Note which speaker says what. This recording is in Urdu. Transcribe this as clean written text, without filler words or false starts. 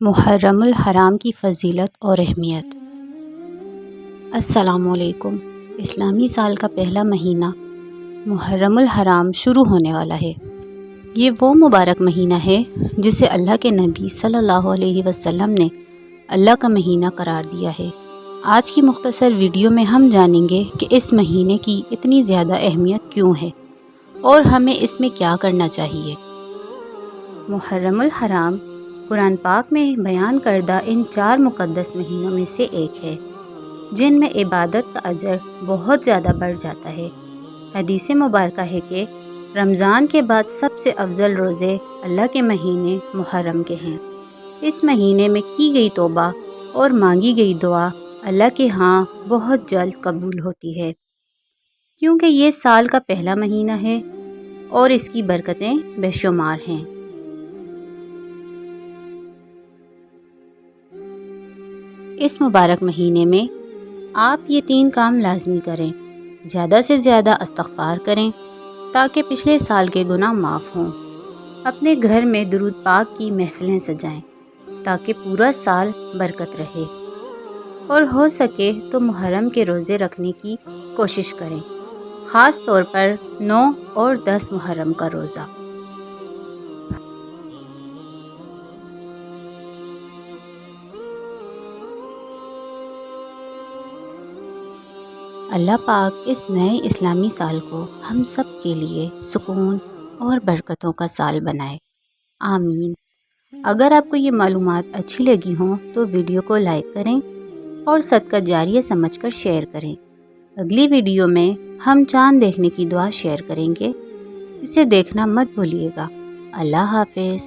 Speaker 1: محرم الحرام کی فضیلت اور اہمیت۔ السلام علیکم۔ اسلامی سال کا پہلا مہینہ محرم الحرام شروع ہونے والا ہے۔ یہ وہ مبارک مہینہ ہے جسے اللہ کے نبی صلی اللہ علیہ وسلم نے اللہ کا مہینہ قرار دیا ہے۔ آج کی مختصر ویڈیو میں ہم جانیں گے کہ اس مہینے کی اتنی زیادہ اہمیت کیوں ہے اور ہمیں اس میں کیا کرنا چاہیے۔ محرم الحرام قرآن پاک میں بیان کردہ ان 4 مقدس مہینوں میں سے ایک ہے جن میں عبادت کا اجر بہت زیادہ بڑھ جاتا ہے۔ حدیث مبارکہ ہے کہ رمضان کے بعد سب سے افضل روزے اللہ کے مہینے محرم کے ہیں۔ اس مہینے میں کی گئی توبہ اور مانگی گئی دعا اللہ کے ہاں بہت جلد قبول ہوتی ہے، کیونکہ یہ سال کا پہلا مہینہ ہے اور اس کی برکتیں بے شمار ہیں۔ اس مبارک مہینے میں آپ یہ 3 کام لازمی کریں۔ زیادہ سے زیادہ استغفار کریں تاکہ پچھلے سال کے گناہ معاف ہوں۔ اپنے گھر میں درود پاک کی محفلیں سجائیں تاکہ پورا سال برکت رہے، اور ہو سکے تو محرم کے روزے رکھنے کی کوشش کریں، خاص طور پر 9 اور 10 محرم کا روزہ۔ اللہ پاک اس نئے اسلامی سال کو ہم سب کے لیے سکون اور برکتوں کا سال بنائے، آمین۔ اگر آپ کو یہ معلومات اچھی لگی ہوں تو ویڈیو کو لائک کریں اور صدقہ جاریہ سمجھ کر شیئر کریں۔ اگلی ویڈیو میں ہم چاند دیکھنے کی دعا شیئر کریں گے، اسے دیکھنا مت بھولیے گا۔ اللہ حافظ۔